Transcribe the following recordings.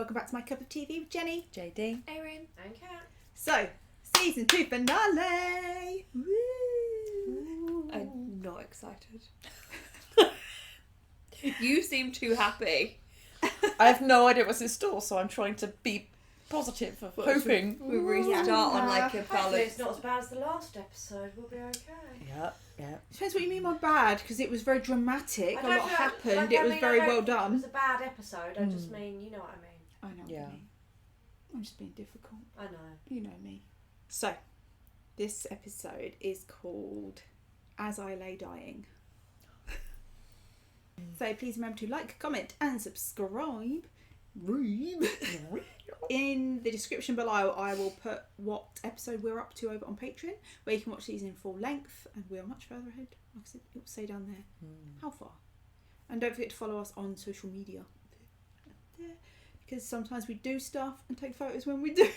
Welcome back to My Cup of TV with Jenny, JD, Erin, and Kat. So, season 2 finale! Woo! I'm not excited. You seem too happy. I have no idea what's in store, so I'm trying to be positive, hoping. We restart on like a Hopefully balance. it's not as bad as the last episode. We'll be okay. Yeah. Depends what you mean by bad, because it was very dramatic, a I don't lot know- happened, like, it I was mean, very I don't well think It done. was a bad episode. I just mean, you know what I mean. I know what Yeah. you mean. I'm just being difficult. I know. You know me. So, this episode is called As I Lay Dying. So please remember to like, comment and subscribe. In the description below I will put what episode we're up to over on Patreon, where you can watch these in full length, and we are much further ahead. Like I said, it will say down there how far. And don't forget to follow us on social media, because sometimes we do stuff and take photos when we do.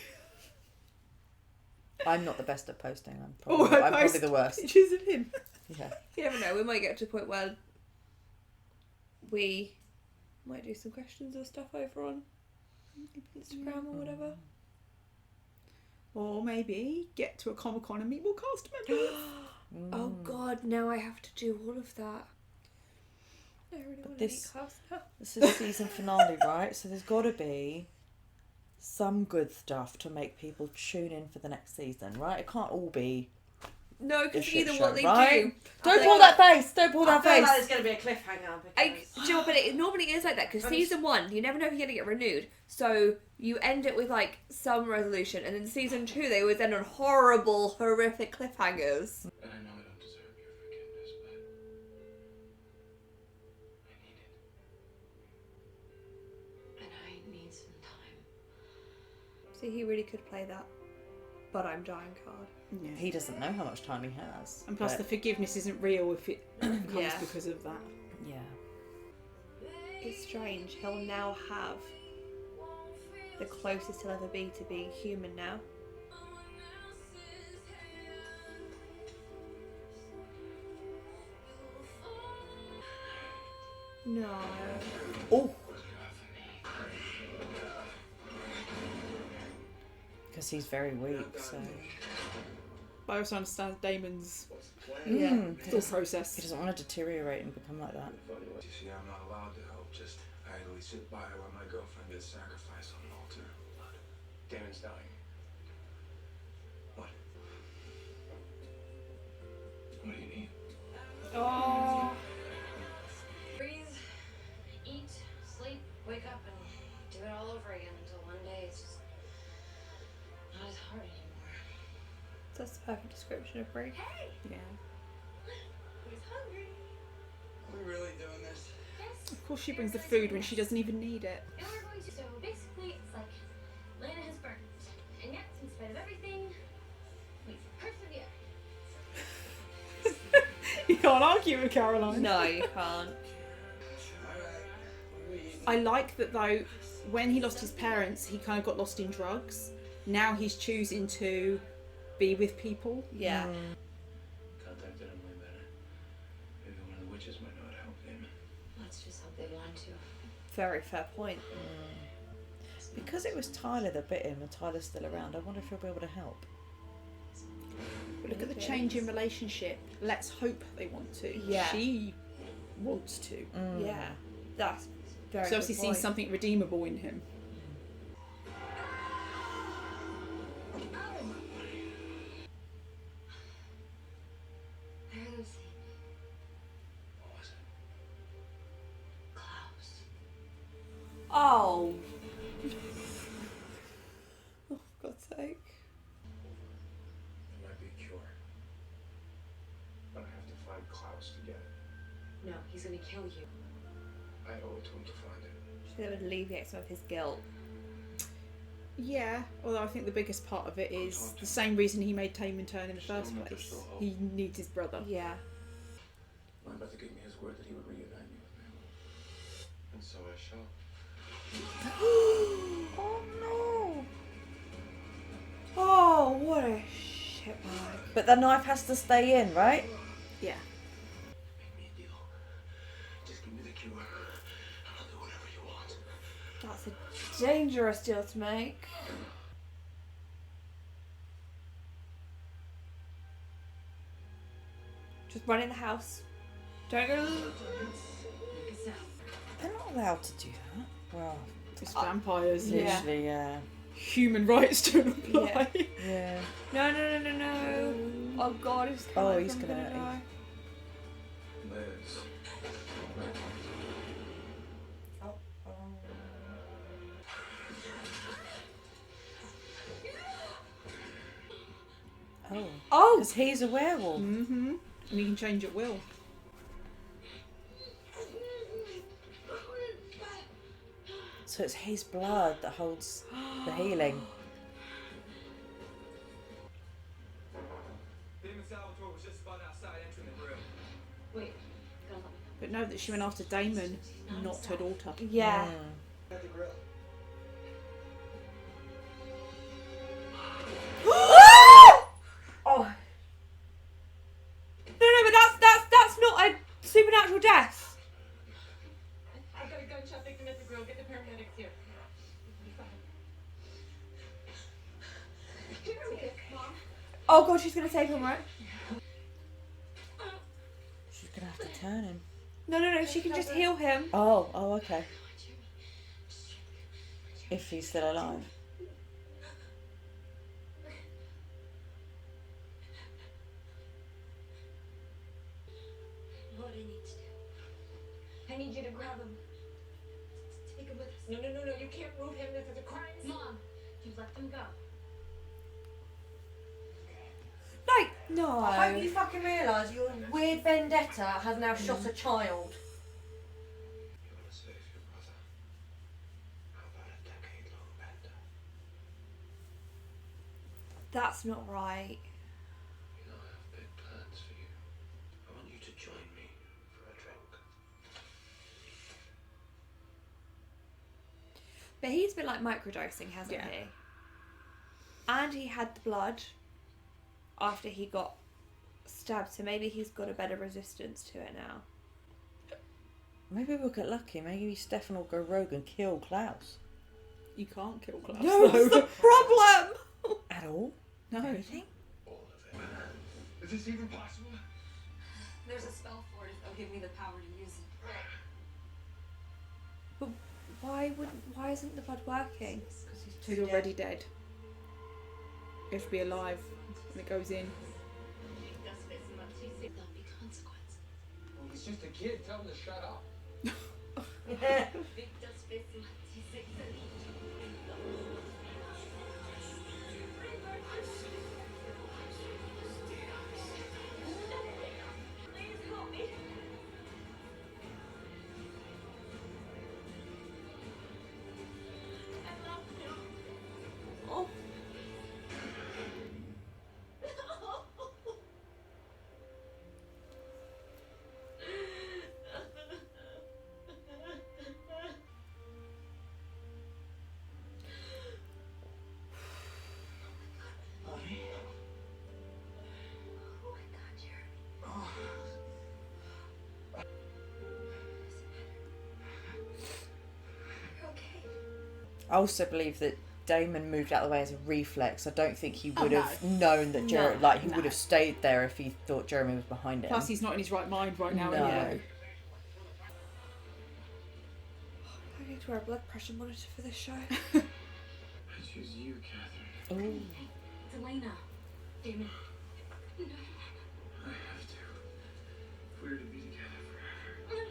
I'm not the best at posting. I'm Oh, probably, I I'm post probably the worst. Pictures of him. Yeah. You never know, we might get to a point where we might do some questions or stuff over on Instagram or whatever. Or maybe get to a Comic-Con and meet more cast members. Oh god, now I have to do all of that. I really want to meet this- cast now. This is season finale, right? So there's got to be some good stuff to make people tune in for the next season, right? It can't all be No, a because shit either show, what they right? do. Don't I pull feel that face! Don't pull I that feel face! like there's going to be a cliffhanger. Do Because you know, but it normally is like that because I'm season 1 you never know if you're gonna get renewed, so you end it with like some resolution, and then season 2 they always end on horrible, horrific cliffhangers. And I know I don't deserve your forgiveness, but I need it. And I need some time. See, he really could play that, but I'm dying card. Yeah. He doesn't know how much time he has. And plus but- the forgiveness isn't real if it comes Yeah. because of that. Yeah. It's strange. He'll now have the closest he'll ever be to being human now. No. Oh! Because he's very weak, so... But I also understand Damon's Yeah. thought process. He doesn't want to deteriorate and become like that. You see, I'm not allowed to help, just idly sit by while my girlfriend gets sacrificed on an altar of blood. Damon's dying. What? What do you need? Oh. Breathe, eat, sleep, wake up, and do it all over again until one day it's just not as hard anymore. That's the perfect description of break. Yeah. Who's hungry? Are we really doing this? Yes. Of course she brings the food when she doesn't even need it. And we're going to. So basically, it's like Lana has burned, and yet, in spite of everything, we've persevered. You can't argue with Caroline. No, you can't. I like that though, when he lost his parents, he kind of got lost in drugs. Now he's choosing to be with people. Yeah. Contacted him way better. Maybe one of the witches might know how to help Damon. Let's just hope they want to. Very fair point. Because it was Tyler that bit him and Tyler's still around, I wonder if he'll be able to help. But look at the change in relationship. Let's hope they want to. Yeah. She wants to. Yeah. That's very She obviously good sees point. something redeemable in him. I heard him say, What was it? Klaus. Oh. Oh, for God's sake. It might be a cure. But I have to find Klaus to get it. No, he's gonna kill you. I owe it to him to find it. That would alleviate some of his guilt. Yeah, although I think the biggest part of it is the same reason he made Tamon turn in the first place. He needs his brother. Yeah. My brother gave me his word that he would reunite me with Mary. And so I shall. Oh no! Oh, what a shitbag. But the knife has to stay in, right? Yeah. Make me a deal. Just give me the cure. And I'll do whatever you want. That's a dangerous deal to make. Just run in the house. Don't go. They're not allowed to do that. Well, It's vampires. Yeah. literally, yeah. Human rights don't apply. Yeah. No. Oh god, he's coming. Oh, he's I'm gonna die. Liz. Oh. Oh! Because he's a werewolf. Mm-hmm. And you can change at will. So it's his blood that holds the healing. Demon Salvatore was just spun outside entering the room. Wait, gotta let me But know that she went after Damon, not her daughter. Yeah. Mm. At the grill. Oh, No, but that's not a supernatural death. I've got a gunshot victim at the grill. Get the paramedics here. Mom. Oh god, she's gonna save him, right? She's gonna have to turn him. No, she can just heal him. Oh, okay. If he's still alive. What I need to do. I need you to grab him. Take him with us. No, you can't move him. This is a crime. Mom, you let them go. No. I hope you fucking realise your weird vendetta has now shot a child. You want to save your brother? How about a decade-long bender? That's not right. You know I have big plans for you. I want you to join me for a drink. But he's been like microdosing, hasn't Yeah. he? And he had the blood after he got stabbed, so maybe he's got a better resistance to it now. Maybe we'll get lucky. Maybe Stefan will go rogue and kill Klaus. You can't kill Klaus. No, though. it's the problem! At all? No. Everything? All of it. Is this even possible? There's a spell for it. It'll give me the power to use it. Why isn't the blood working? Because He's already dead. He has to be alive when it goes in. There'll be consequences. Well, he's just a kid. Tell him to shut up. Oh. I also believe that Damon moved out of the way as a reflex. I don't think he would no. have known that Jeremy, No, he no. would have stayed there if he thought Jeremy was behind him. Plus, he's not in his right mind right now. No. Anyway. I need to wear a blood pressure monitor for this show. I choose you, Catherine. Ooh. It's Elena. Damon. No. I have to. If we're to be together forever.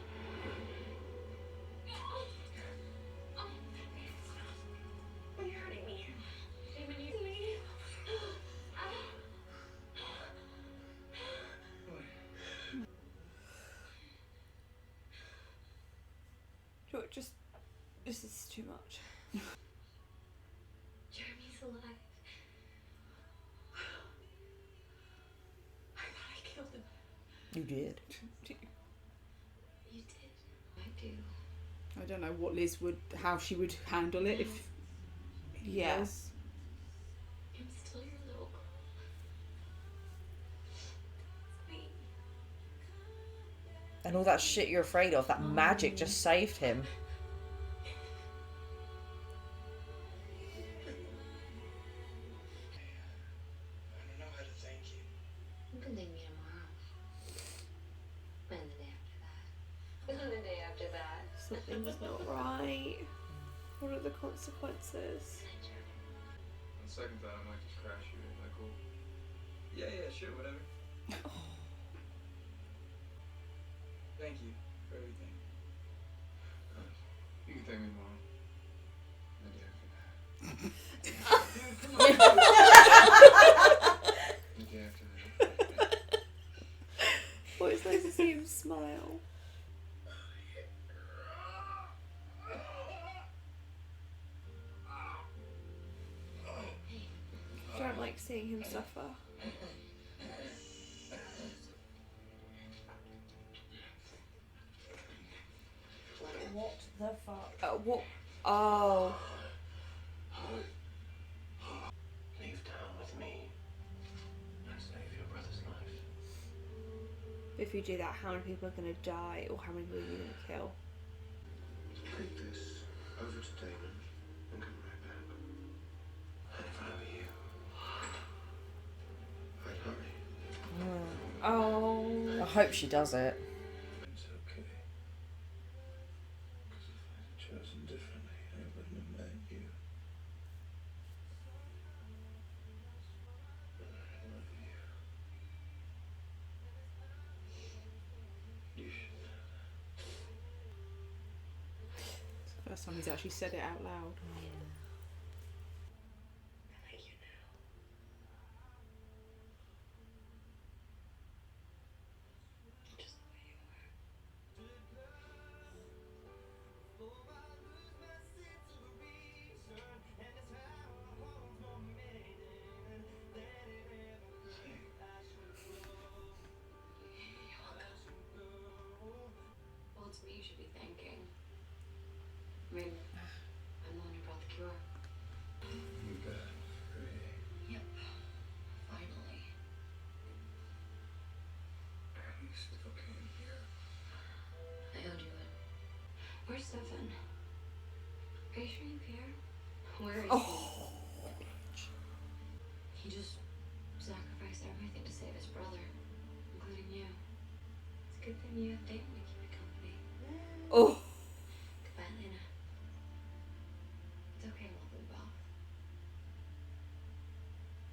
You're hurting me. Damon, you leave. Look, this is too much. Jeremy's alive. I thought I killed him. You did. You did. I do. I don't know what how she would handle it if he Yeah. does. I'm still your little girl. It's me. And all that shit you're afraid of, that magic just saved him. Something's not right. What are the consequences? On second thought, I might just crash you. Is that cool? Yeah, sure, whatever. Thank you for everything. You can thank me tomorrow. The day after that. Dude, come on. The day after that. Well, it's nice to see him smile. I don't like seeing him suffer. What the fuck? What? Oh. Leave town with me and save your brother's life. If you do that, how many people are going to die, or how many people are you going to kill? Take this over to Damon and come right back. And if I were you, I'd hurry. Oh. I hope she does it. It's okay. Because if I'd chosen differently, I wouldn't have met you. But I love you. You should know that. It's the first time he's actually said it out loud. Well, it's me you should be thanking. I mean, I'm the one who brought the cure. You got free. Yep. Finally. And you still came here. I owed you it. Where's Stefan? Are you sure you care? Where is he? He just sacrificed everything to save his brother, including you. It's a good thing you have Damon to keep you company. Oh. Goodbye, Elena. It's okay, we'll be both.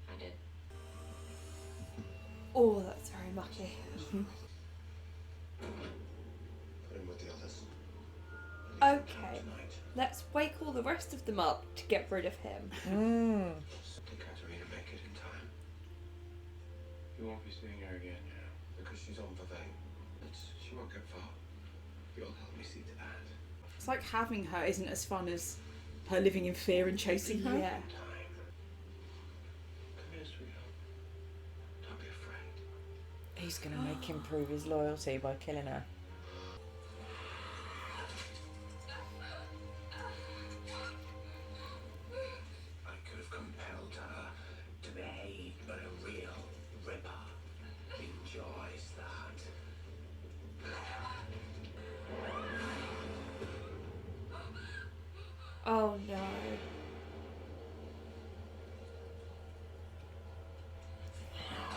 I did. Oh, that's very mucky. Put him with the others. Okay. Let's wake all the rest of them up to get rid of him. Did Katerina make it in time? You won't be seeing her again now. Because she's on Feltham. She won't get far. You'll help me see to that. It's like having her isn't as fun as her living in fear and chasing her. Yeah. Time. Come here, sweetheart. Don't be afraid. He's gonna make him prove his loyalty by killing her. I could have compelled her to behave, but a real ripper enjoys that. Oh no.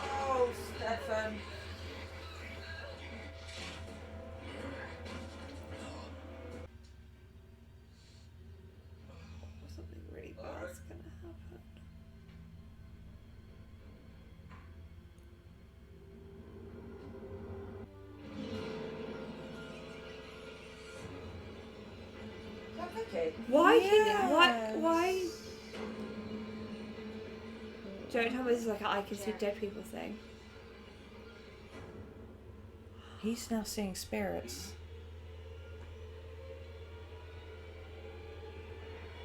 Oh, Stefan. Something really bad's gonna happen. Why can why? Don't tell me this is like an I can see dead people thing. He's now seeing spirits.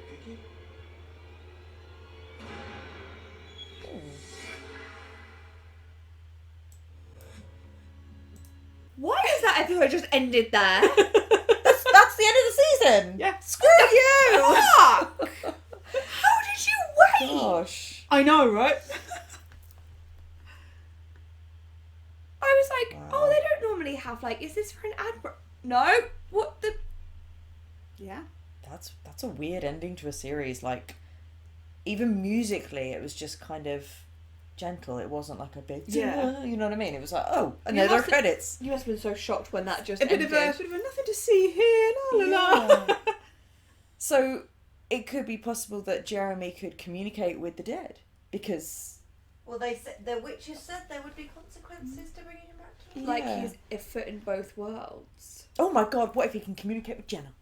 Vicky? Why has that episode just ended there? That's the end of the season. Yeah. Screw you. Fuck! How did you wait? Gosh. I know, right? I was like, Wow. oh, they don't normally have like, is this for an ad? No. What the? Yeah. That's a weird ending to a series. Like, even musically, it was just kind of gentle. It wasn't like a big, Yeah. you know what I mean? It was like, oh, and You there are must have- credits. You must have been so shocked when that just A bit ended. of a nothing to see here, la la la. Yeah. So it could be possible that Jeremy could communicate with the dead because Well, they said the witches said there would be consequences to bringing him back to life. Like Yeah. he's a foot in both worlds. oh my god, what if he can communicate with Jenna?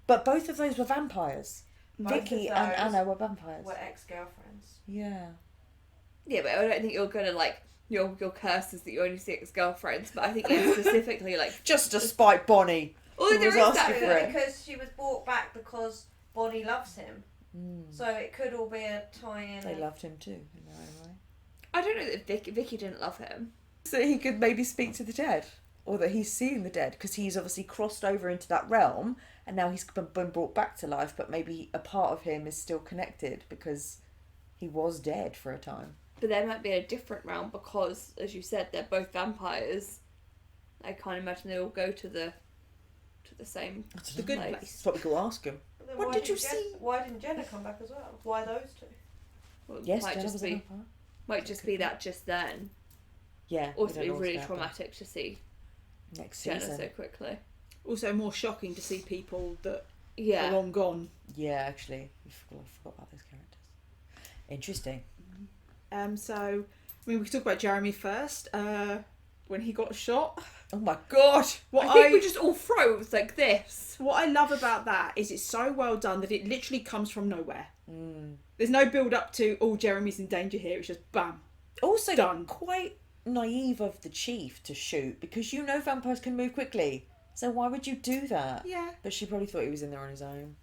But both of those were vampires. Both Vicky of and those Anna were vampires. Were ex-girlfriends. Yeah. Yeah, but I don't think you're gonna like your curse is that you only see ex-girlfriends. But I think specifically like Just to spite Bonnie. although Who there was is asking that for it. Because she was brought back because Bonnie loves him. Mm. So it could all be a tie-in. They loved him too, in their own way. I don't know that Vicky didn't love him. So he could maybe speak to the dead. Or that he's seeing the dead, because he's obviously crossed over into that realm, and now he's been brought back to life, but maybe a part of him is still connected, because he was dead for a time. But there might be a different realm because, as you said, they're both vampires. I can't imagine they all go to the same The good place. place. That's what we could ask him. But then What why did you didn't see? Why didn't Jenna come back as well? Why those two? Well, it Yes, might Jenna just was a be vampire. might just be that just then. Yeah. Also, we be don't know what's really gonna happen traumatic to see next Jenna season. so quickly. Also more shocking to see people that are Yeah. long gone. Yeah, actually, I forgot about those characters. Interesting. So, I mean, we could talk about Jeremy first. When he got shot. Oh my god! What I think we just all froze like this. What I love about that is it's so well done that it literally comes from nowhere. Mm. There's no build up to, oh, Jeremy's in danger here. It's just bam. Also, Done. quite naive of the chief to shoot, because you know vampires can move quickly. So why would you do that? Yeah. But she probably thought he was in there on his own.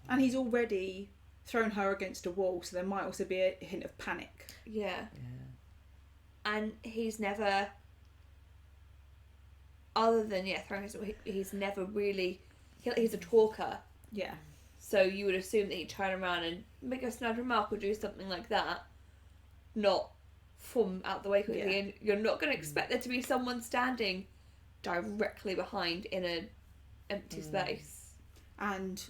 And he's already thrown her against a wall, so there might also be a hint of panic. Yeah. Yeah. And he's never, other than throwing his, he's never really. He's a talker, Yeah. so you would assume that he'd turn around and make a snide remark or do something like that, not from out the way quickly. Yeah. And you're not going to expect there to be someone standing directly behind in an empty space. And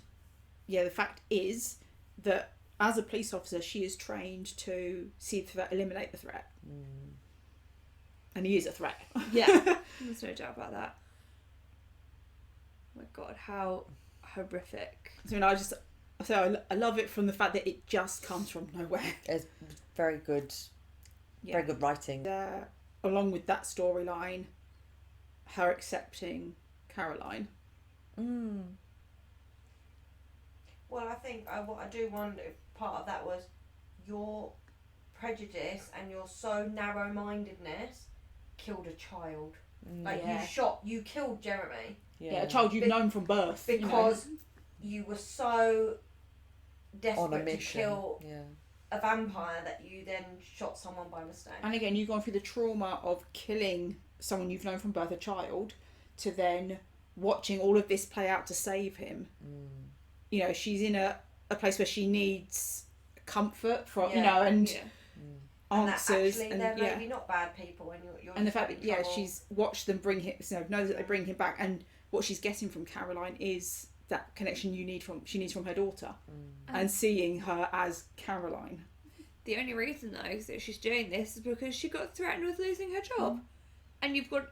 yeah, the fact is that as a police officer, she is trained to see the threat, eliminate the threat. And he is a threat. Yeah, there's no doubt about that. Oh my god, how horrific. So, I love it from the fact that it just comes from nowhere. It's very good. Yeah. Very good writing. Along with that storyline, her accepting Caroline. Mm. Well, I think what I do wonder if part of that was your prejudice and your so narrow-mindedness killed a child. Like you killed Jeremy Yeah, a child you've known from birth. because you were so On a desperate to mission. kill Yeah. a vampire that you then shot someone by mistake. And again, you've gone through the trauma of killing someone you've known from birth, a child, to then watching all of this play out to save him. You know, she's in a place where she needs comfort from, and Yeah. And that answers. actually, And, they're yeah. maybe not bad people, and you're And the just fact that, having trouble. she's watched them bring him, knows that they bring him back. And what she's getting from Caroline is that connection she needs from her daughter. And seeing her as Caroline. The only reason though is that she's doing this is because she got threatened with losing her job. And you've got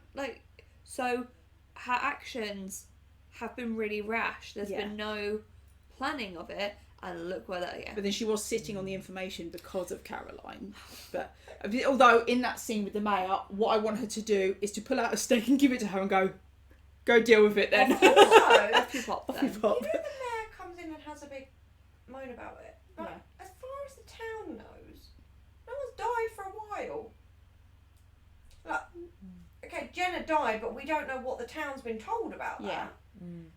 so her actions have been really rash. There's been no planning of it, and look where that But then she was sitting on the information because of Caroline. But although in that scene with the mayor, what I want her to do is to pull out a stake and give it to her and go deal with it then. Also, Off you pop Off then. you pop. you know the mayor comes in and has a big moan about it. But as far as the town knows, no one's died for a while. Like, okay, Jenna died, but we don't know what the town's been told about that.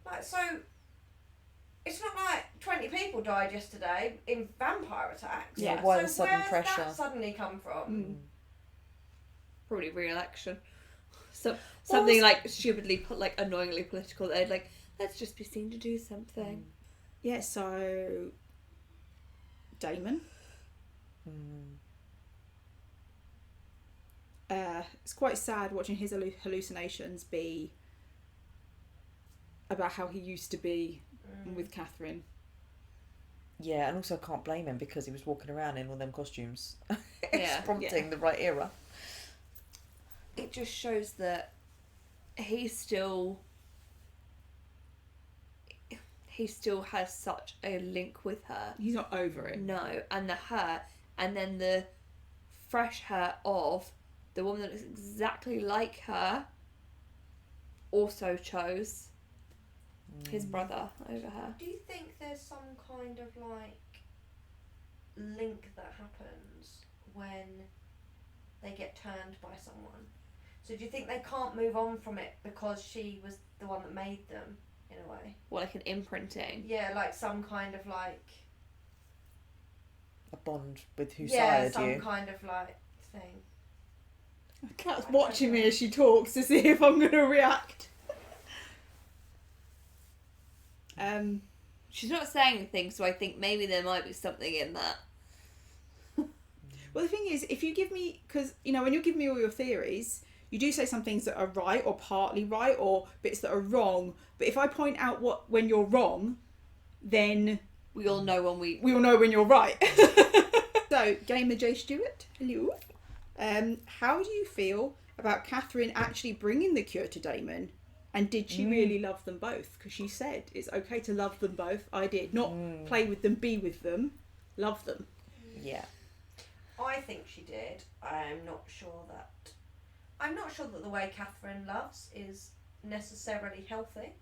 Like, so it's not like 20 people died yesterday in vampire attacks. Yeah, Like, why so the sudden where's pressure? that suddenly come from? Probably re-election. So something stupidly, annoyingly political. They'd let's just be seen to do something. Yeah, so Damon. It's quite sad watching his hallucinations be about how he used to be with Catherine. Yeah, and also I can't blame him because he was walking around in all them costumes. Yeah. prompting the right era. It just shows that he still has such a link with her. He's not over it. No, and the hurt, and then the fresh hurt of the woman that looks exactly like her also chose his brother over her. Do you think there's some kind of like link that happens when they get turned by someone? So do you think they can't move on from it because she was the one that made them, in a way? Well, like an imprinting. Yeah, like some kind of like... A bond with who yeah, sired some you. kind of like thing. Kat's watching me as she talks to see if I'm going to react. She's not saying anything, so I think maybe there might be something in that. Well, the thing is, if you give me... Because, you know, when you give me all your theories, you do say some things that are right or partly right or bits that are wrong. But if I point out when you're wrong, then... We all know when we all know when you're right. So, Gamer J. Stewart, hello. How do you feel about Catherine actually bringing the cure to Damon? And did she really love them both? Because she said it's okay to love them both. I did. Not play with them, be with them. Love them. Yeah. I think she did. I'm not sure that the way Catherine loves is necessarily healthy.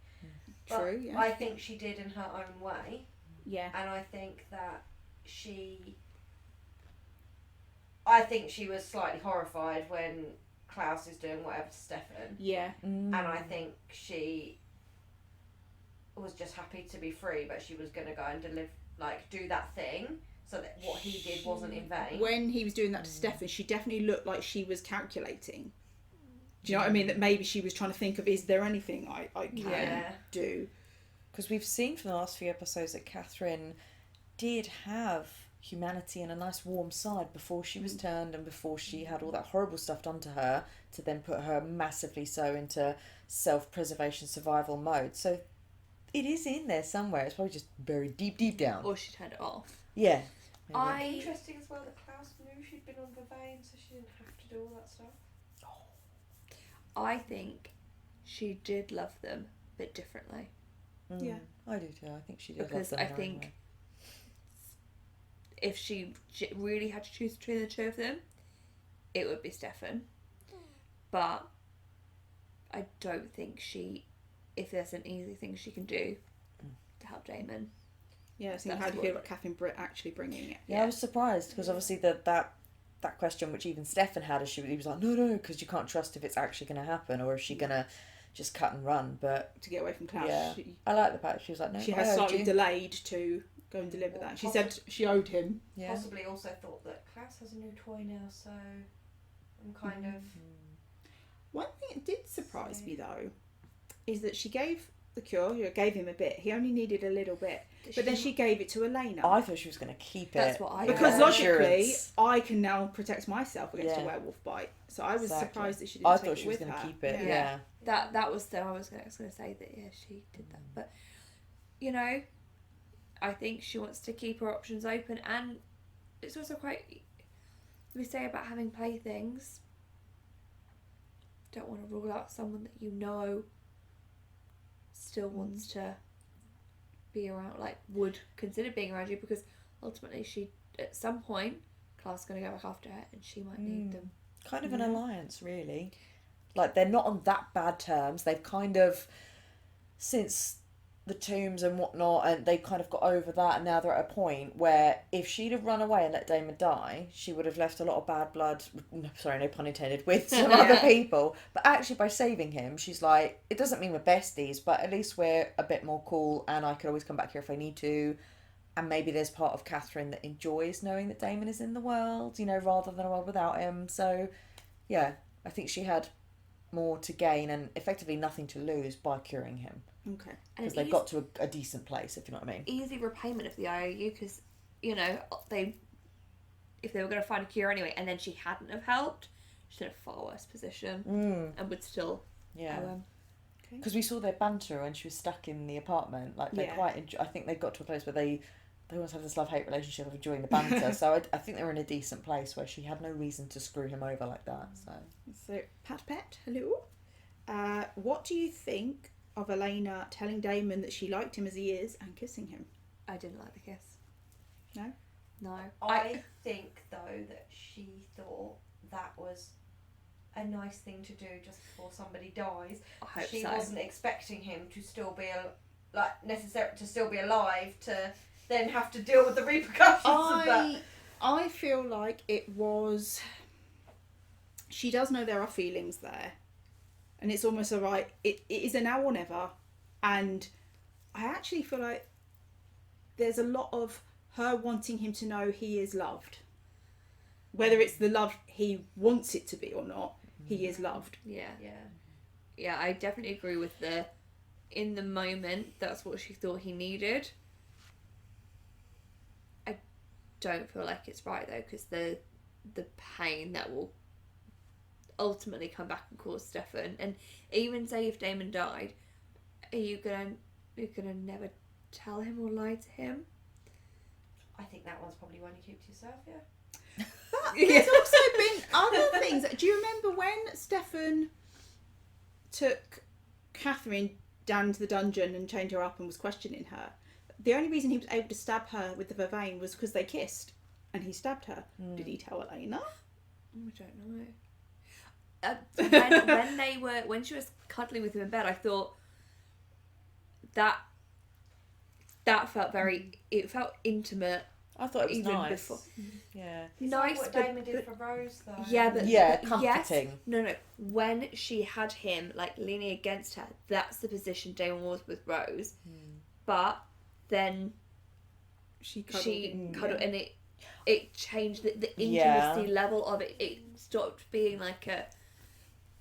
But True, yeah. I think she did in her own way. Yeah. And I think that she was slightly horrified when Klaus is doing whatever to Stefan. Yeah. And I think she was just happy to be free, but she was going to go and do that thing so that what he did wasn't in vain. When he was doing that to Stefan, she definitely looked like she was calculating. Do you know what I mean? That maybe she was trying to think of, is there anything I can do? Because we've seen from the last few episodes that Catherine did have humanity and a nice warm side before she was turned and before she had all that horrible stuff done to her to then put her massively so into self-preservation survival mode. So it is in there somewhere. It's probably just buried deep down. or she turned it off. Yeah. Maybe. Interesting as well that Klaus knew she'd been on Vervain, so she didn't have to do all that stuff. I think she did love them, but differently. Yeah. I do too. I think she did. Because love them I in her own think way. if she really had to choose between the two of them, it would be Stefan. But I don't think if there's an easy thing she can do to help Damon. Yeah, so That's how do you what- feel about Catherine Britt actually bringing it? Yeah, I was surprised because obviously that question which even Stefan had, he was like, no, because you can't trust if it's actually going to happen or if she's going to just cut and run. But To get away from Klaus. yeah, I like the fact she was like, no, She I has owed slightly you. delayed to go and deliver that. She said she owed him. Yeah. Possibly also thought that Klaus has a new toy now, so I'm kind of... One thing that did surprise me though is that she gave the cure, gave him a bit. He only needed a little bit. But then she gave it to Elena. I thought she was going to keep it. That's what I Because thought. logically, Insurance. I can now protect myself against Yeah. a werewolf bite. So I was Exactly. surprised that she didn't I take thought it she was with going to her. keep it. Yeah. Yeah. That was I was going to say that she did that, but I think she wants to keep her options open, and it's also quite. We say about having playthings. Don't want to rule out someone that still wants to be around, would consider being around you, because ultimately at some point Klaus is going to go back after her and she might need them. Kind of an alliance, really. Like, they're not on that bad terms. They've kind of, since the tombs and whatnot, and they kind of got over that, and now they're at a point where if she'd have run away and let Damon die, she would have left a lot of bad blood, sorry, no pun intended, with some other people. But actually, by saving him, she's like, it doesn't mean we're besties, but at least we're a bit more cool, and I could always come back here if I need to. And maybe there's part of Catherine that enjoys knowing that Damon is in the world, rather than a world without him. So, yeah, I think she had more to gain and effectively nothing to lose by curing him. Okay. Because they got to a decent place, if you know what I mean. Easy repayment of the IOU, because if they were going to find a cure anyway, and then she hadn't have helped, she's in a far worse position and would still. Yeah. Because we saw their banter when she was stuck in the apartment. Like, they I think they got to a place where they they always have this love-hate relationship of enjoying the banter. So I think they're in a decent place where she had no reason to screw him over like that. So Pat, hello. What do you think of Elena telling Damon that she liked him as he is and kissing him? I didn't like the kiss. No? No. I think though that she thought that was a nice thing to do just before somebody dies. I hope She so. wasn't expecting him to still be to still be alive to then have to deal with the repercussions of that. I feel like it was. She does know there are feelings there, and it's almost alright. It is a now or never, and I actually feel like there's a lot of her wanting him to know he is loved. Whether it's the love he wants it to be or not, he is loved. Yeah. Yeah. Yeah, I definitely agree with in the moment, that's what she thought he needed. I don't feel like it's right though, because the pain that will ultimately come back and cause Stefan, and even say if Damon died, are you gonna never tell him or lie to him? I think that one's probably one you keep to yourself, yeah. But there's also been other things. Do you remember when Stefan took Catherine down into the dungeon and chained her up and was questioning her? The only reason he was able to stab her with the vervain was because they kissed and he stabbed her. Did he tell Elena? I don't know. When she was cuddling with him in bed, I thought that felt it felt intimate. I thought it was even nice. Before. Yeah. It's Nice, like what but- Damon did for Rose though. Yeah, but Comforting. Yes, no. When she had him like leaning against her, that's the position Damon was with Rose. But then She cuddled and it changed the intimacy level of it. It stopped being like a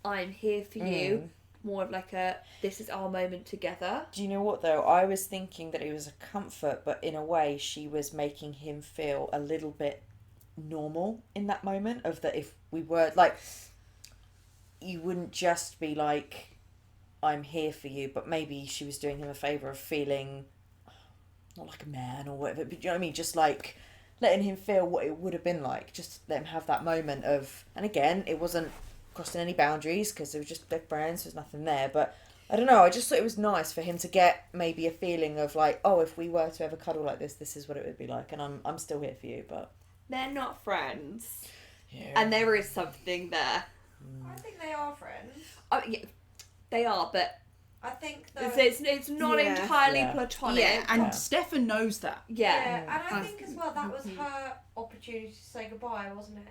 I'm here for you, more of like a this is our moment together. Do you know what though? I was thinking that it was a comfort, but in a way she was making him feel a little bit normal in that moment of that if we were like, you wouldn't just be like, I'm here for you, but maybe she was doing him a favour of feeling not like a man or whatever, but you know what I mean? Just like letting him feel what it would have been like, just let him have that moment of, and again, it wasn't crossing any boundaries because they were just best friends, there's nothing there, but I don't know, I just thought it was nice for him to get maybe a feeling of like, oh, if we were to ever cuddle like this is what it would be like, and I'm still here for you, but They're not friends, yeah. and there is something there. I think they are friends. Oh yeah, they are, but I think though. it's not Yeah. entirely Yeah. platonic. Yeah, and Yeah. Stefan knows that. Yeah. And I I think as well that was her opportunity to say goodbye, wasn't it?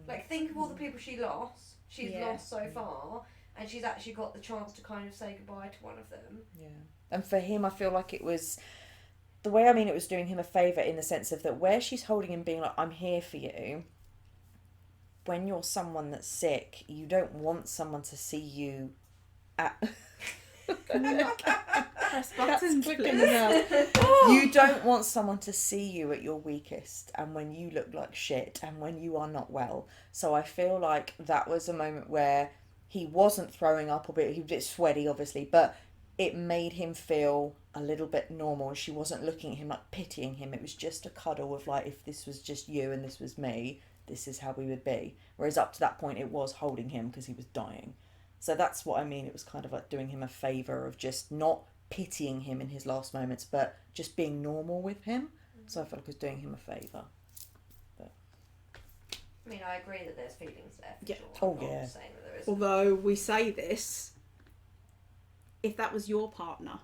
Like, think of all the people she lost. She's Yeah. lost so far, and she's actually got the chance to kind of say goodbye to one of them. Yeah. And for him, I feel like it was, the way I mean it was doing him a favour in the sense of that where she's holding him being like, I'm here for you, when you're someone that's sick, you don't want someone to see you at... Press buttons, Click please. in the mouth. You don't want someone to see you at your weakest and when you look like shit and when you are not well. So I feel like that was a moment where he wasn't throwing up, he was a bit sweaty obviously, but it made him feel a little bit normal. She wasn't looking at him like pitying him. It was just a cuddle of like, if this was just you and this was me, this is how we would be. Whereas up to that point it was holding him because he was dying. So that's what I mean. It was kind of like doing him a favour of just not pitying him in his last moments, but just being normal with him. So I felt like I was doing him a favour. I mean, I agree that there's feelings there for Yeah. sure. Oh, I'm not yeah. saying that there isn't. Although we say this, if that was your partner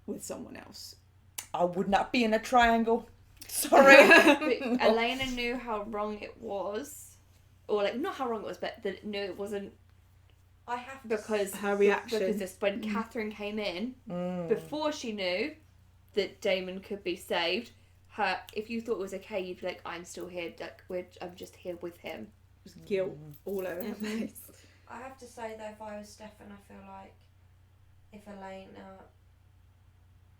with someone else, I would not be in a triangle. Sorry. But Elena knew how wrong it was, or like not how wrong it was, but that knew it wasn't I have to because her reaction. Because this, when Catherine came in, Mm. before she knew that Damon could be saved, if you thought it was okay, you'd be like, I'm still here. Like I'm just here with him. it was guilt all over her face. I have to say though, if I was Stefan, I feel like if Elena,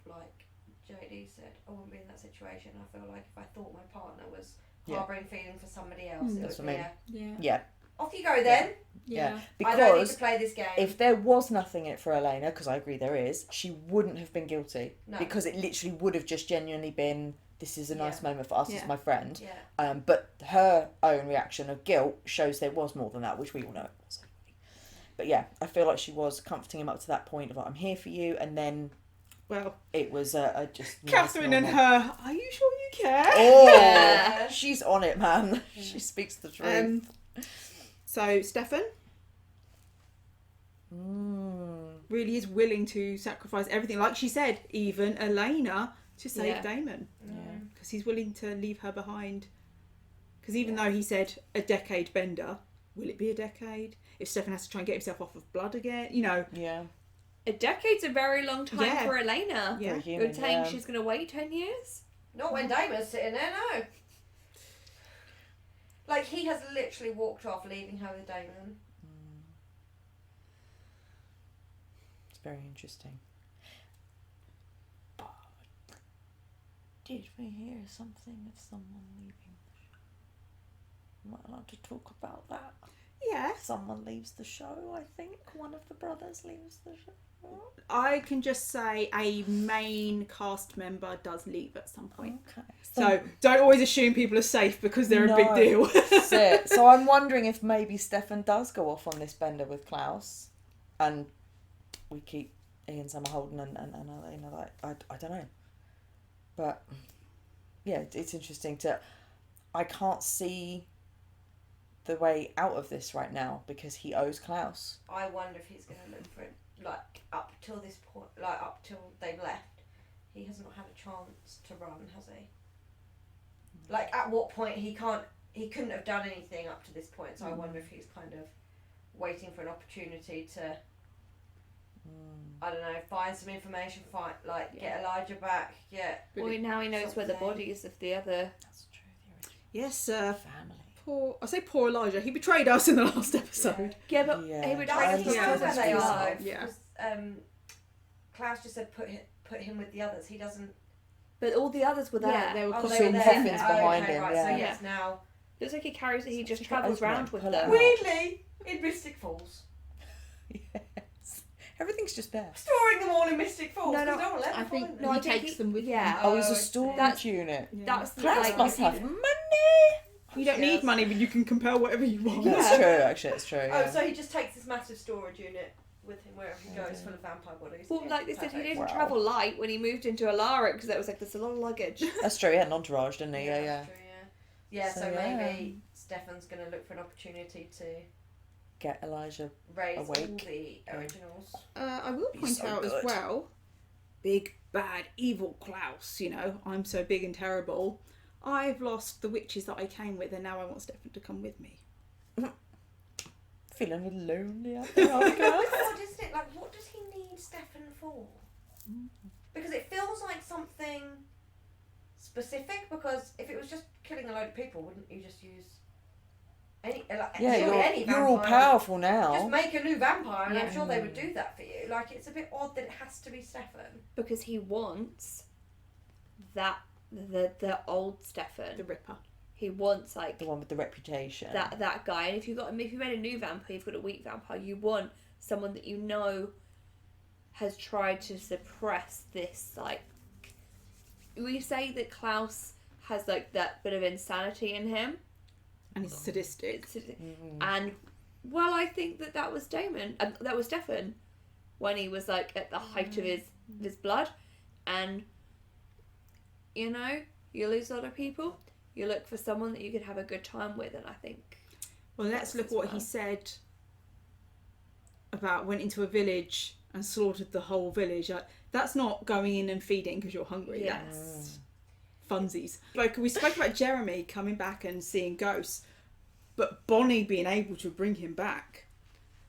like JD said, I wouldn't be in that situation. I feel like if I thought my partner was Yeah. harbouring feeling for somebody else, it That's would what be I mean. Yeah. Yeah. Off you go then. Yeah. I don't need Because to play this game. if there was nothing in it for Elena, because I agree there is, she wouldn't have been guilty. No. Because it literally would have just genuinely been, this is a nice moment for us as my friend. Yeah. But her own reaction of guilt shows there was more than that, which we all know it was. But yeah, I feel like she was comforting him up to that point of like, I'm here for you, and then Well, it was just Catherine nice, and normal. her, are you sure you care? Oh, Yeah. she's on it, man. She speaks the truth. So Stefan really is willing to sacrifice everything, like she said, even Elena, to save Damon. Because he's willing to leave her behind. Because even though he said a decade bender, will it be a decade? If Stefan has to try and get himself off of blood again, you know. Yeah. A decade's a very long time for Elena. Yeah. You're saying she's going to wait 10 years? Not when Damon's sitting there, no. Like, he has literally walked off, leaving her with Damon. It's very interesting. But did we hear something of someone leaving the show? Am I allowed to talk about that? Yeah. Someone leaves the show, I think. One of the brothers leaves the show. I can just say a main cast member does leave at some point. Okay. So don't always assume people are safe because they're a big deal. That's it. So I'm wondering if maybe Stefan does go off on this bender with Klaus, and we keep Ian Somerhalder and Elena. Like I don't know, but yeah, it's interesting to. I can't see the way out of this right now because he owes Klaus. I wonder if he's going to look for it, like, up till this point, like, up till they've left. He has not had a chance to run, has he? Like, at what point he couldn't have done anything up to this point, so I wonder if he's kind of waiting for an opportunity to, I don't know, find some information, get Elijah back, Well, now he knows where the bodies of the other... That's true. Yes, Family. I say poor Elijah. He betrayed us in the last episode. Yeah, but Yeah. he betrayed That's us he knows because where they of are. love. Yeah. Because, Klaus just said put him with the others. He doesn't. But all the others were there. Yeah, they were Oh, called they were Some there. coffins Oh, behind okay, him, right, yeah. So Yeah. yes, now Looks like he just Something travels open it, around with pull it them. out. weirdly in Mystic Falls, Yes. Everything's just there. storing them all in Mystic Falls. No, no, 'cause don't let I them think fall in No, them. he I think takes he- them with yeah. him. Oh, it's I a see. storage That's- unit. Yeah. That's the Klaus like, must he- have money. You don't need Yes. money, but you can compel whatever you want. That's true, actually, it's true. Oh, Yeah. so he just takes this massive storage unit with him wherever he goes, full of vampire bodies. Well, Yeah, like they said, he perfect. didn't Wow. travel light when he moved into Alara because there was like, there's a lot of luggage. That's true, he had an entourage, didn't he? Yeah, that's true, yeah. So, So yeah. maybe Stefan's going to look for an opportunity to Get Elijah. raise all Awake. the originals. I will point He's so out as good. well, big, bad, evil Klaus, you know, I'm so big and terrible. I've lost the witches that I came with and now I want Stefan to come with me. Feeling a little lonely out there, aren't you? It's odd, isn't it? Like, what does he need Stefan for? Because it feels like something specific. Because if it was just killing a load of people, wouldn't you just use any? Like, Yeah, surely any you're all vampire powerful would now. Just make a new vampire, and I'm Yeah. sure they would do that for you. Like, it's a bit odd that it has to be Stefan. Because he wants that, the old Stefan. The Ripper. He wants like The one with the reputation. that guy. And if you made a new vampire, you've got a weak vampire. You want someone that you know has tried to suppress this. Like, we say that Klaus has like that bit of insanity in him, And he's sadistic. and well, I think that was Damon. That was Stefan when he was like at the height of his blood, and you know, you lose a lot of people. You look for someone that you could have a good time with, and I think. Well, let's look as what well. he said about went into a village and slaughtered the whole village. That's not going in and feeding because you're hungry. Yeah. That's funsies. We spoke about Jeremy coming back and seeing ghosts, but Bonnie being able to bring him back.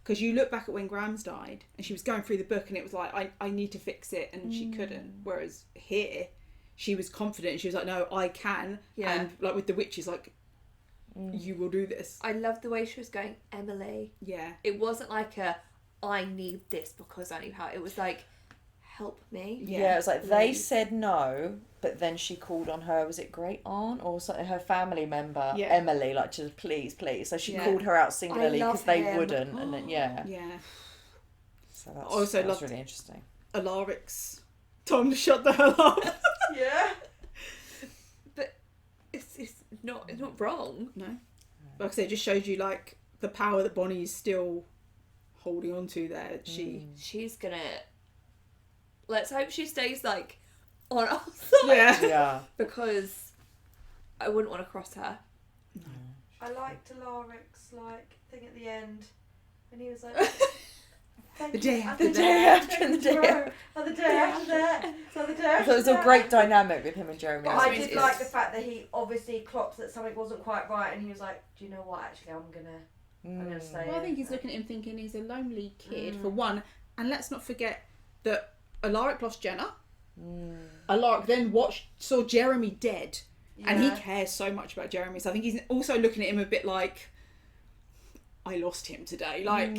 Because you look back at when Grams died and she was going through the book and it was like, I need to fix it, and she couldn't. Whereas here, she was confident. She was like, no, I can. Yeah. And like with the witches, like, you will do this. I loved the way she was going, Emily. Yeah. It wasn't like I need this because I need how. It was like, help me. Yeah, it was like they please. said no, but then she called on her, was it great aunt or something, her family member, Yeah. Emily, like to please. So she Yeah. called her out singularly I love because they him. wouldn't, and then yeah. So that's Also that was loved- really interesting. Alaric's time to shut the hell up. Yeah. But it's not wrong. No. Like I said, it just shows you like the power that Bonnie is still holding on to there. She's gonna. Let's hope she stays like on our side. Yeah. Yeah. Because I wouldn't want to cross her. I liked Alaric's like thing at the end, and he was like, The day after The day after, and the day after. and the day after that, so the day I after thought it was a that. great dynamic with him and Jeremy. But I I think did it's- like the fact that he obviously clocked that something wasn't quite right, and he was like, "Do you know what? Actually, I'm gonna stay." Well, I think he's looking at him thinking he's a lonely kid for one, and let's not forget that Alaric lost Jenna. Alaric then saw Jeremy dead, and he cares so much about Jeremy. So I think he's also looking at him a bit like, I lost him today. Like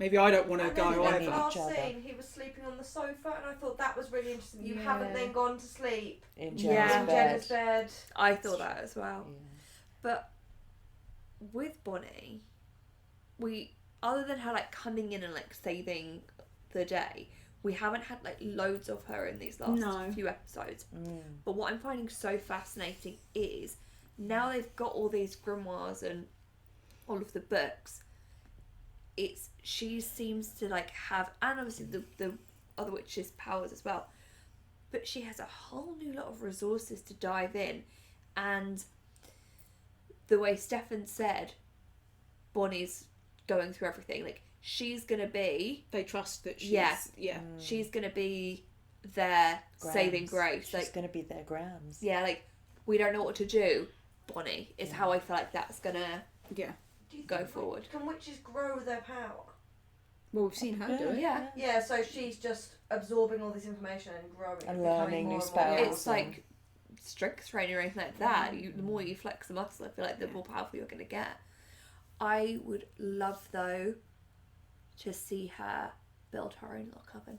maybe I don't want to And go then in that either. last Each other. scene, he was sleeping on the sofa, and I thought that was really interesting. You Yeah. haven't then gone to sleep in Yeah. in Jenna's Jenna's bed. bed. I thought that as well. Yeah. But with Bonnie, we, other than her like coming in and like saving the day, we haven't had like loads of her in these last No. few episodes. But what I'm finding so fascinating is now they've got all these grimoires and all of the books. She seems to like have, and obviously the other witches' powers as well. But she has a whole new lot of resources to dive in, and the way Stefan said, Bonnie's going through everything. Like she's gonna be, They trust that she's Yeah. she's gonna be their saving grace. She's Like gonna be their Grams. yeah, like we don't know what to do. Bonnie is how I feel like that's gonna yeah. Do you Go think forward. Can witches grow their power? Well, we've seen her do it. yeah. Yeah, so she's just absorbing all this information and growing And becoming learning more new and more spells. It's like strength training or anything like that. The more you flex the muscle, I feel like the more powerful you're going to get. I would love, though, to see her build her own little coven.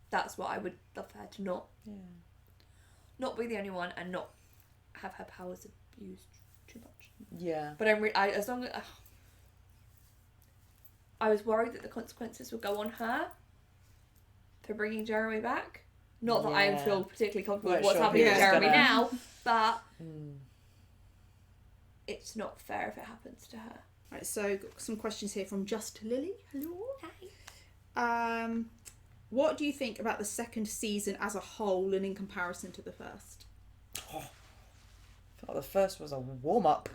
That's what I would love for her to not be the only one and not have her powers abused too much. Yeah. But as long as I was worried that the consequences would go on her for bringing Jeremy back. Not that I Yeah. feel particularly comfortable Weren't with what's sure happening who with was Jeremy gonna- now, but it's not fair if it happens to her. Right, so got some questions here from Just Lily. Hello. What do you think about the second season as a whole and in comparison to the first? I thought the first was a warm up.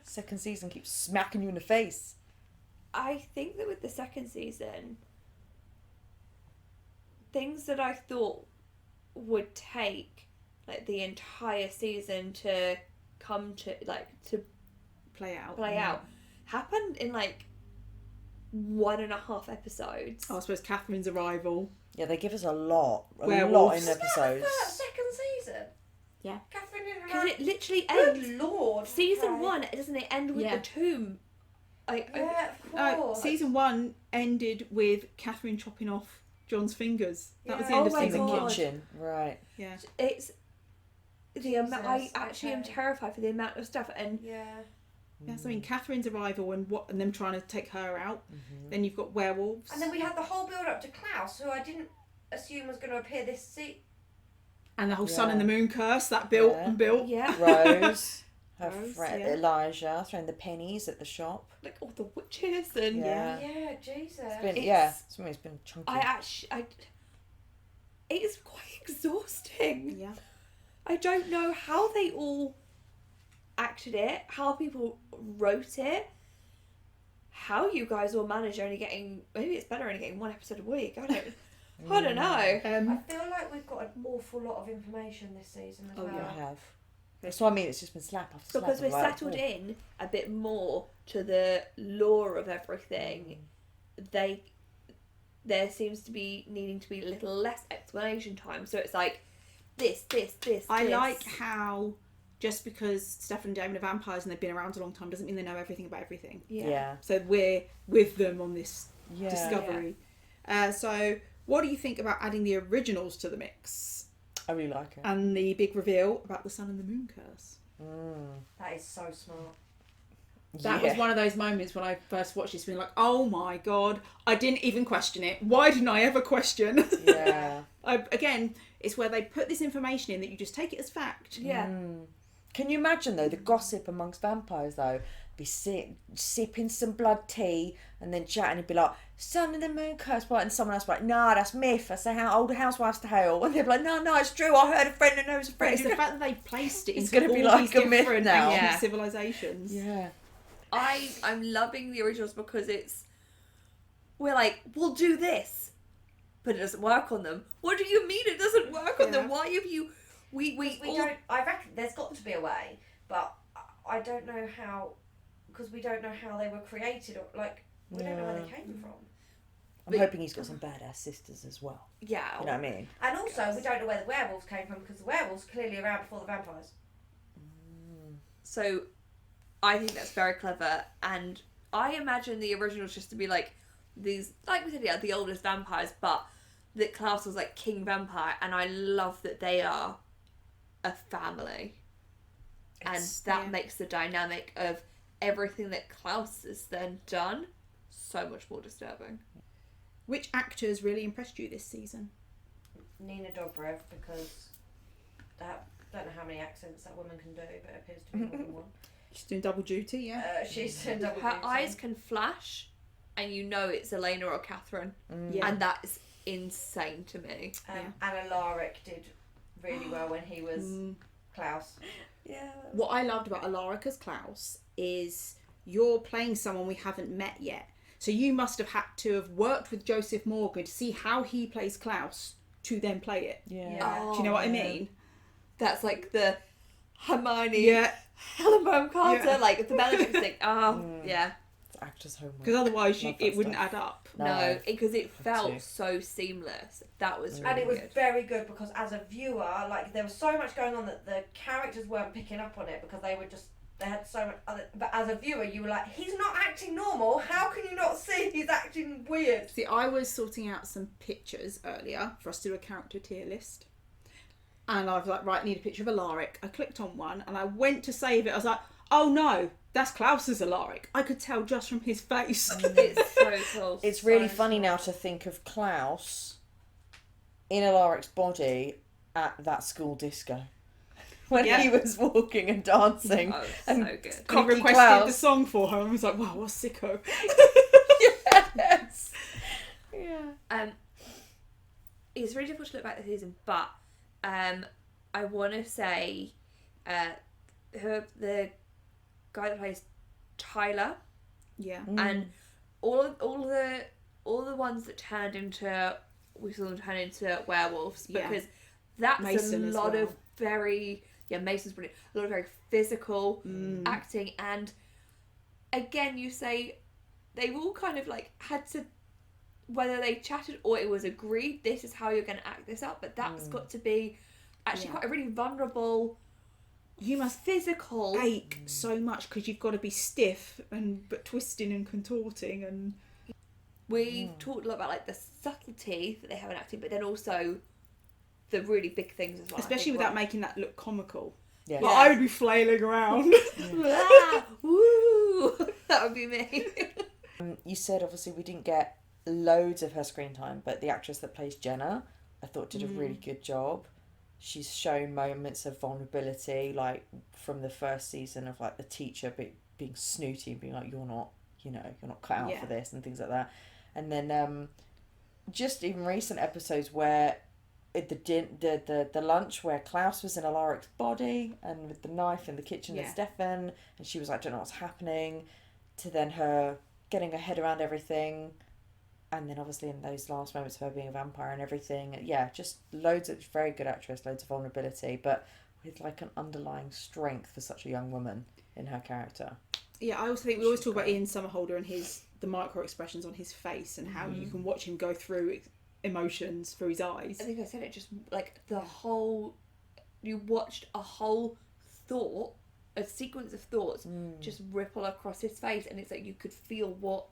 Second season keeps smacking you in the face. I think that with the second season, things that I thought would take like the entire season to come to Play out. play out happened in like 1.5 episodes. Oh, I suppose Catherine's arrival. Yeah, they give us a lot in Werewolves. episodes. that second season. Yeah. Catherine didn't Because it literally Good ends. lord. Season okay. 1, doesn't it end with Yeah. the tomb? Yeah, of course. Season 1 ended with Catherine chopping off John's fingers. That was the Yeah. end Oh of my In the season God. 1. kitchen, right? Yeah. It's the amount. I Jesus, actually am okay. terrified for the amount of stuff. And Yeah. Yes, I mean Catherine's arrival and them trying to take her out. Then you've got werewolves. And then we had the whole build up to Klaus, who I didn't assume was going to appear this season. And the whole sun Yeah. and the moon curse that built Yeah. and built. yeah, Rose, her Rose, friend yeah. Elijah throwing the pennies at the shop. like all the witches and Yeah. Yeah, Jesus. It's been It's- it's been chunky. it is quite exhausting. Yeah. I don't know how they all acted it, how people wrote it, how you guys all manage only getting, maybe it's better only getting one episode a week. I don't know. I feel like we've got an awful lot of information this season as Oh, well. yeah. I have. That's what I mean. It's just been slap after slap. Because of we're like, settled oh. in a bit more to the lore of everything. There seems to be needing to be a little less explanation time. So it's like this. I like how just because Stefan and Damon are vampires and they've been around a long time doesn't mean they know everything about everything. Yeah. Yeah. So we're with them on this Yeah. discovery. So what do you think about adding the originals to the mix? I really like it. And the big reveal about the sun and the moon curse. That is so smart. That was one of those moments when I first watched this, being like, oh my god, I didn't even question it. Why didn't I ever question? Yeah. Again, it's where they put this information in that you just take it as fact. Yeah. Can you imagine though the gossip amongst vampires though? Be sipping some blood tea and then chatting and be like, sun and the moon curse, and someone else be like, nah, that's myth. That's the old housewives tale. And they're like, no, it's true. I heard a friend that knows a But friend. it's the fact that they placed it It's into gonna be all like these a myth different now. ancient Yeah. civilizations. Yeah. I'm loving the originals because we're like, we'll do this, but it doesn't work on them. What do you mean it doesn't work on them? Why have you? We all... don't. I reckon there's got to be a way, but I don't know how, because we don't know how they were created, or like we don't know where they came from. I'm hoping he's got some badass sisters as well. Yeah. You know what I mean? And also, we don't know where the werewolves came from because the werewolves are clearly around before the vampires. So, I think that's very clever, and I imagine the originals just to be like these, like we said, yeah, the oldest vampires, but that Klaus was like king vampire, and I love that they are a family, and that makes the dynamic of everything that Klaus has then done so much more disturbing. Which actors really impressed you this season? Nina Dobrev, because that don't know how many accents that woman can do, but it appears to be more than one. She's doing double duty, yeah. She's doing double Her duty. eyes can flash, and you know it's Elena or Catherine, and that is insane to me. And Alaric did really well when he was Klaus. Yeah. What I loved about Alaric as Klaus is you're playing someone we haven't met yet. So you must have had to have worked with Joseph Morgan to see how he plays Klaus to then play it. Yeah. Do you know what I mean? That's like the Hermione, Helen Bonham Carter, like the Benedict thing. Yeah. It's actors' homework. Because otherwise Love it that wouldn't stuff. add up. No, because it Have felt to. so seamless. That was really And it was good. very good because as a viewer, like there was so much going on that the characters weren't picking up on it because they had so much other, but as a viewer you were like, he's not acting normal, how can you not see he's acting weird? See, I was sorting out some pictures earlier for us to do a character tier list. And I was like, right, I need a picture of Alaric. I clicked on one and I went to save it. I was like, oh no, that's Klaus's Alaric. I could tell just from his face. It's so cool. It's really funny now to think of Klaus in Alaric's body at that school disco. When he was walking and dancing. Oh, and so good. He Mickey requested Klaus. the song for her and was like, wow, what a sicko. Yes. Yeah. It's really difficult to look back at the season, but I want to say the guy that plays Tyler, and all the ones that turned into, we saw them turn into werewolves, because that's Mason a as lot well. of very Mason's brilliant, a lot of very physical acting, and again you say they've all kind of like had to, whether they chatted or it was agreed, this is how you're going to act this out, but that's got to be actually quite a really vulnerable, You must physical ache so much because you've got to be stiff but twisting and contorting and we've talked a lot about like the subtlety that they have in acting, but then also the really big things as well, especially without making that look comical. Yeah. Like, I would be flailing around. Woo! That would be me. You said obviously we didn't get loads of her screen time, but the actress that plays Jenna, I thought did a really good job. She's shown moments of vulnerability, like from the first season of like the teacher being snooty and being like, you're not cut out for this and things like that. And then just even recent episodes where the lunch where Klaus was in Alaric's body and with the knife in the kitchen with Stefan, and she was like, I don't know what's happening, to then her getting her head around everything, and then obviously in those last moments of her being a vampire and everything. Just loads of very good actress, loads of vulnerability, but with like an underlying strength for such a young woman in her character. Yeah, I also think we always talk about Ian Somerhalder and the micro expressions on his face and how you can watch him go through emotions through his eyes. I think I said it, just like the whole, you watched a whole thought, a sequence of thoughts just ripple across his face, and it's like you could feel what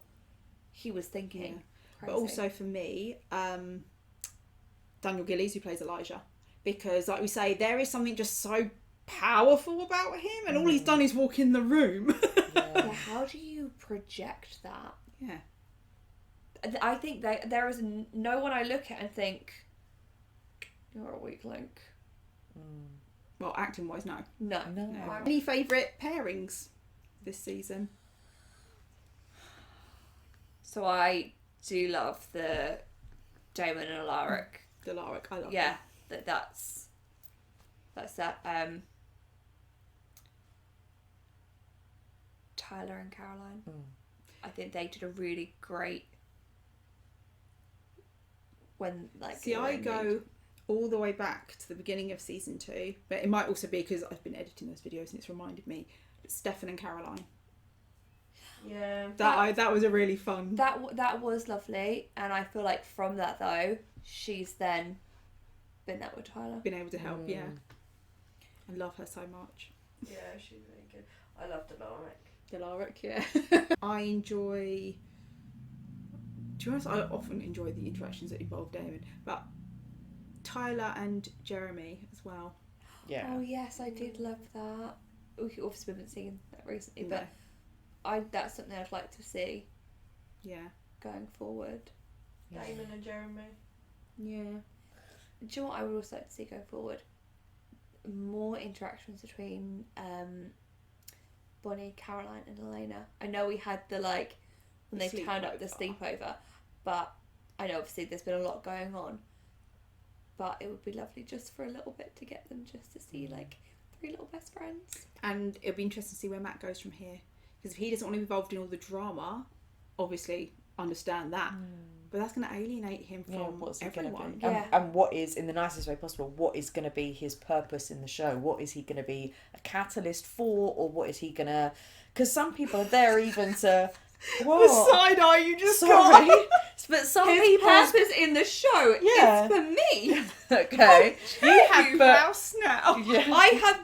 he was thinking. but also for me, Daniel Gillies, who plays Elijah, because like we say, there is something just so powerful about him, and all he's done is walk in the room. Yeah, how do you project that? Yeah. I think that there is no one I look at and think, you're a weak link. Well, acting wise, no. No. Any favourite pairings this season? So I do love the Damon and Alaric. The Alaric, I love. Yeah, that's that. Tyler and Caroline. I think they did a really great. When like. See, I go all the way back to the beginning of season 2, but it might also be because I've been editing those videos and it's reminded me. Stefan and Caroline. Yeah. That was a really fun. That was lovely, and I feel like from that though, she's then been there with Tyler. Been able to help, yeah. I love her so much. Yeah, she's really good. I love Alaric. Alaric, yeah. I enjoy. To be honest, I often enjoy the interactions that involve Damon, but Tyler and Jeremy as well. Yeah. Oh yes, I did love that. We obviously haven't seen that recently, No. but that's something I'd like to see. Yeah. Going forward. Damon and Jeremy. Yeah. Do you know what I would also like to see going forward? More interactions between Bonnie, Caroline and Elena. I know we had the when they turned up the sleepover, but I know obviously there's been a lot going on. But it would be lovely just for a little bit to get them just to see 3 little best friends. And it'll be interesting to see where Matt goes from here. Because if he doesn't want to be involved in all the drama, obviously understand that. But that's going to alienate him from what's he everyone. gonna be? Yeah. And what is, in the nicest way possible, what is going to be his purpose in the show? What is he going to be a catalyst for? Or what is he going to... Because some people are there even to... What? The side eye you just Sorry. got. But some His people... purpose in the show Yeah. is for me. Okay. You have but- blouse now. Yeah. I have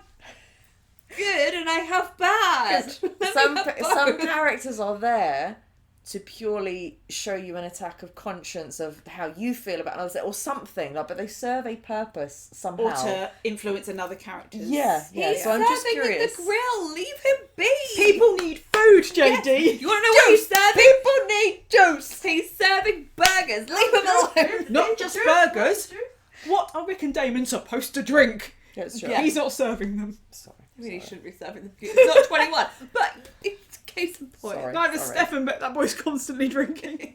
good and I have bad. Some characters are there to purely show you an attack of conscience of how you feel about others or something, but they serve a purpose somehow. Or to influence another character. Yeah. He's So I'm just serving curious. at the grill. Leave him be. People need food, JD. You want to know what he's serving? People need juice. He's serving burgers. Leave him alone. Not just burgers. What are Rick and Damon supposed to drink? That's true. Yeah. He's not serving them. Sorry. I really shouldn't be serving them. It's not 21, but it's case in point. Sorry. Neither Stefan, but that boy's constantly drinking.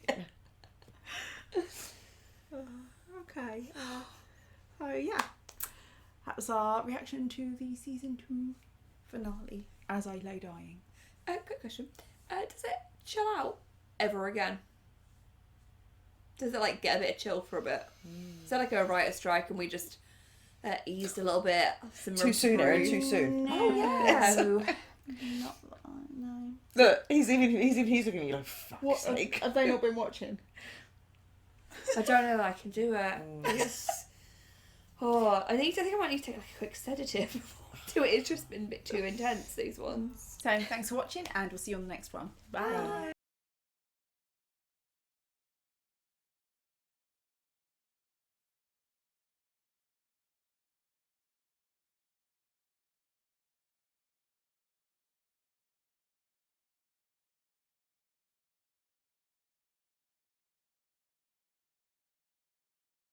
Okay. So yeah, that was our reaction to the season 2 finale. As I lay dying. Quick question: does it chill out ever again? Does it get a bit of chill for a bit? Is that a writer's strike and we just eased a little bit? Too soon, Erin. Too soon. Oh yeah. Not no. Look, he's looking at you like, fuck's What sake. have they not been watching? I don't know that I can do it. I think I might need to take a quick sedative before I do it. It's just been a bit too intense, these ones. So thanks for watching, and we'll see you on the next one. Bye.